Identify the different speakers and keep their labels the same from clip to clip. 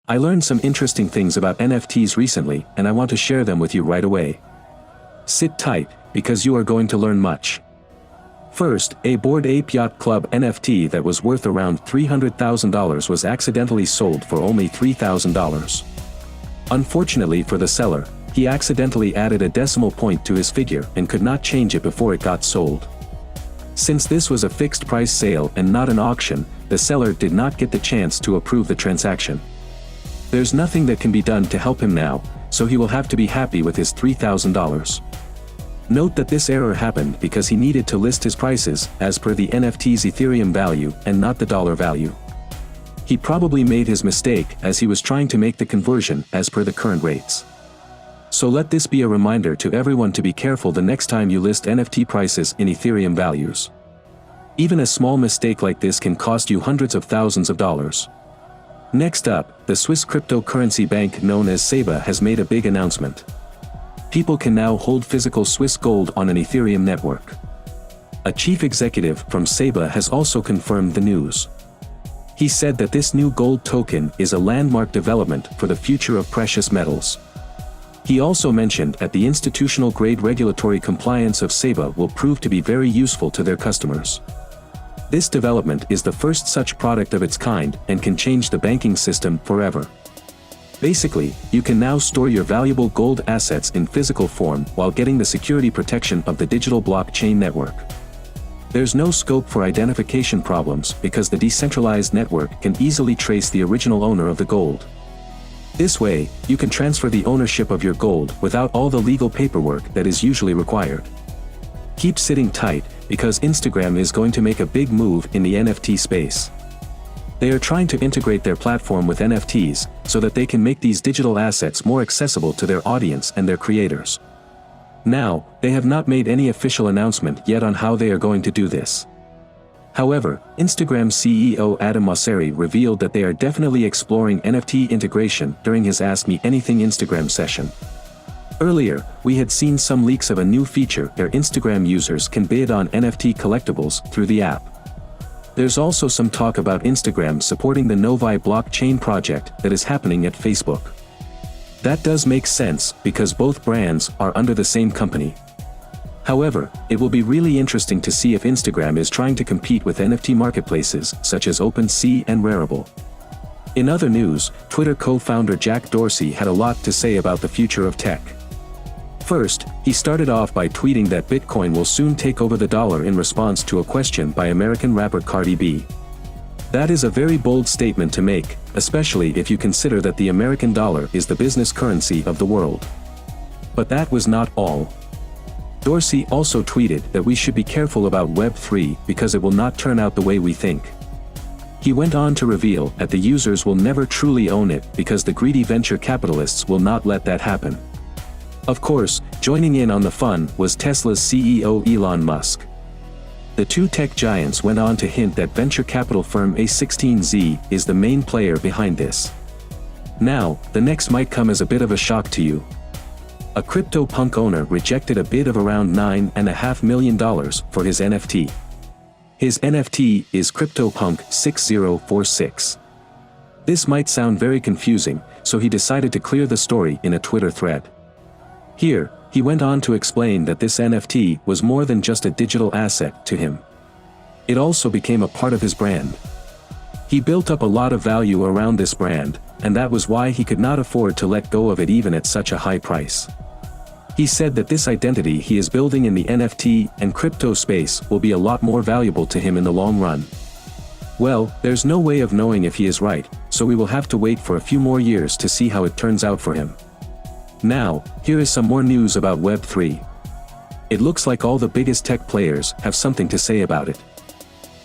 Speaker 1: I learned some interesting things about NFTs recently and I want to share them with you right away. Sit tight, because you are going to learn much. First, a Bored Ape Yacht Club NFT that was worth around $300,000 was accidentally sold for only $3,000. Unfortunately for the seller, he accidentally added a decimal point to his figure and could not change it before it got sold. Since this was a fixed price sale and not an auction, the seller did not get the chance to approve the transaction. There's nothing that can be done to help him now, so he will have to be happy with his $3,000. Note that this error happened because he needed to list his prices as per the NFT's Ethereum value and not the dollar value. He probably made his mistake as he was trying to make the conversion as per the current rates. So let this be a reminder to everyone to be careful the next time you list NFT prices in Ethereum values. Even a small mistake like this can cost you hundreds of thousands of dollars. Next up, the Swiss cryptocurrency bank known as SEBA has made a big announcement. People can now hold physical Swiss gold on an Ethereum network. A chief executive from SEBA has also confirmed the news. He said that this new gold token is a landmark development for the future of precious metals. He also mentioned that the institutional-grade regulatory compliance of SEBA will prove to be very useful to their customers. This development is the first such product of its kind and can change the banking system forever. Basically, you can now store your valuable gold assets in physical form while getting the security protection of the digital blockchain network. There's no scope for identification problems because the decentralized network can easily trace the original owner of the gold. This way, you can transfer the ownership of your gold without all the legal paperwork that is usually required. Keep sitting tight, because Instagram is going to make a big move in the NFT space. They are trying to integrate their platform with NFTs, so that they can make these digital assets more accessible to their audience and their creators. Now, they have not made any official announcement yet on how they are going to do this. However, Instagram CEO Adam Mosseri revealed that they are definitely exploring NFT integration during his Ask Me Anything Instagram session. Earlier, we had seen some leaks of a new feature where Instagram users can bid on NFT collectibles through the app. There's also some talk about Instagram supporting the Novi blockchain project that is happening at Facebook. That does make sense because both brands are under the same company. However, it will be really interesting to see if Instagram is trying to compete with NFT marketplaces such as OpenSea and Rarible. In other news, Twitter co-founder Jack Dorsey had a lot to say about the future of tech. First, he started off by tweeting that Bitcoin will soon take over the dollar in response to a question by American rapper Cardi B. That is a very bold statement to make, especially if you consider that the American dollar is the business currency of the world. But that was not all. Dorsey also tweeted that we should be careful about Web3 because it will not turn out the way we think. He went on to reveal that the users will never truly own it because the greedy venture capitalists will not let that happen. Of course, joining in on the fun was Tesla's CEO Elon Musk. The two tech giants went on to hint that venture capital firm A16Z is the main player behind this. Now, the next might come as a bit of a shock to you. A CryptoPunk owner rejected a bid of around $9.5 million for his NFT. His NFT is CryptoPunk 6046. This might sound very confusing, so he decided to clear the story in a Twitter thread. Here, he went on to explain that this NFT was more than just a digital asset to him. It also became a part of his brand. He built up a lot of value around this brand, and that was why he could not afford to let go of it even at such a high price. He said that this identity he is building in the NFT and crypto space will be a lot more valuable to him in the long run. Well, there's no way of knowing if he is right, so we will have to wait for a few more years to see how it turns out for him. Now, here is some more news about Web3. It looks like all the biggest tech players have something to say about it.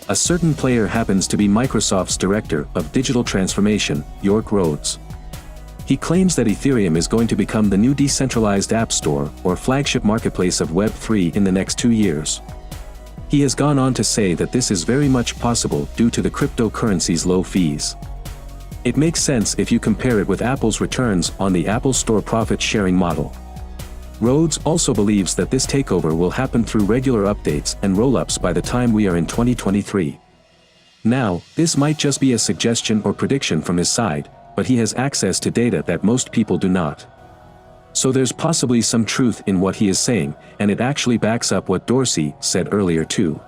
Speaker 1: A certain player happens to be Microsoft's Director of Digital Transformation, York Rhodes. He claims that Ethereum is going to become the new decentralized app store or flagship marketplace of Web3 in the next 2 years. He has gone on to say that this is very much possible due to the cryptocurrency's low fees. It makes sense if you compare it with Apple's returns on the Apple Store profit-sharing model. Rhodes also believes that this takeover will happen through regular updates and roll-ups by the time we are in 2023. Now, this might just be a suggestion or prediction from his side, but he has access to data that most people do not. So there's possibly some truth in what he is saying, and it actually backs up what Dorsey said earlier too.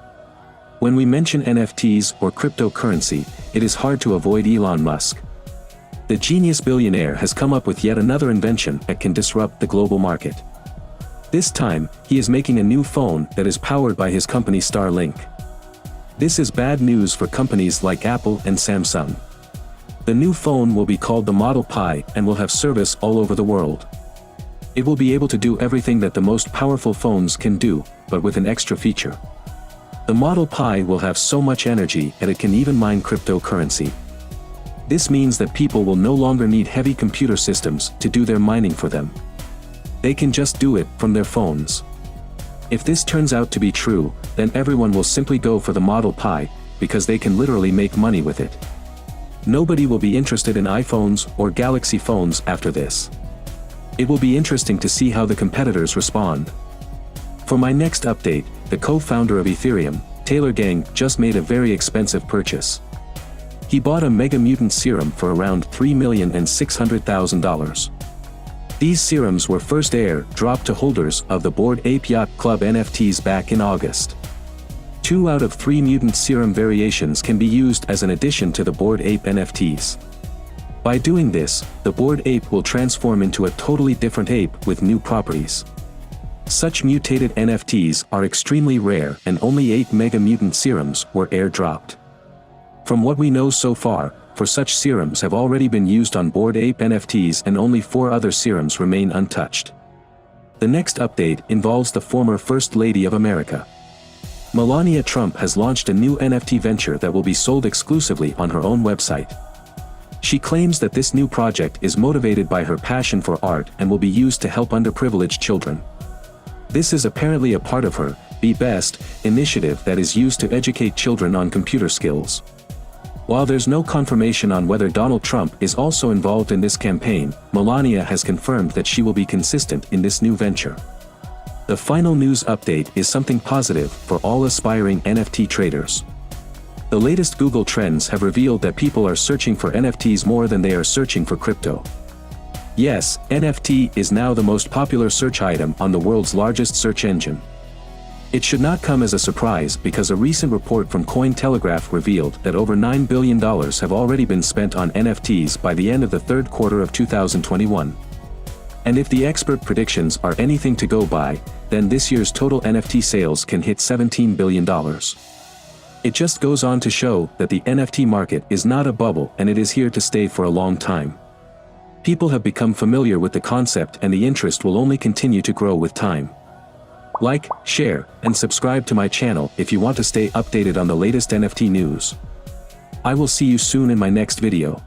Speaker 1: When we mention NFTs or cryptocurrency, it is hard to avoid Elon Musk. The genius billionaire has come up with yet another invention that can disrupt the global market. This time, he is making a new phone that is powered by his company Starlink. This is bad news for companies like Apple and Samsung. The new phone will be called the Model Pi and will have service all over the world. It will be able to do everything that the most powerful phones can do, but with an extra feature. The Model Pi will have so much energy that it can even mine cryptocurrency. This means that people will no longer need heavy computer systems to do their mining for them. They can just do it from their phones. If this turns out to be true, then everyone will simply go for the Model Pi, because they can literally make money with it. Nobody will be interested in iPhones or Galaxy phones after this. It will be interesting to see how the competitors respond. For my next update, the co-founder of Ethereum, Taylor Gang, just made a very expensive purchase. He bought a Mega Mutant serum for around $3,600,000. These serums were first air-dropped to holders of the Bored Ape Yacht Club NFTs back in August. 2 out of 3 mutant serum variations can be used as an addition to the Bored Ape NFTs. By doing this, the Bored Ape will transform into a totally different ape with new properties. Such mutated NFTs are extremely rare, and only 8 Mega Mutant serums were air-dropped. From what we know so far, for such serums have already been used on Bored Ape NFTs and only 4 other serums remain untouched. The next update involves the former First Lady of America. Melania Trump has launched a new NFT venture that will be sold exclusively on her own website. She claims that this new project is motivated by her passion for art and will be used to help underprivileged children. This is apparently a part of her Be Best initiative that is used to educate children on computer skills. While there's no confirmation on whether Donald Trump is also involved in this campaign, Melania has confirmed that she will be consistent in this new venture. The final news update is something positive for all aspiring NFT traders. The latest Google Trends have revealed that people are searching for NFTs more than they are searching for crypto. Yes, NFT is now the most popular search item on the world's largest search engine. It should not come as a surprise because a recent report from Cointelegraph revealed that over $9 billion have already been spent on NFTs by the end of the third quarter of 2021. And if the expert predictions are anything to go by, then this year's total NFT sales can hit $17 billion. It just goes on to show that the NFT market is not a bubble and it is here to stay for a long time. People have become familiar with the concept and the interest will only continue to grow with time. Like, share, and subscribe to my channel if you want to stay updated on the latest NFT news. I will see you soon in my next video.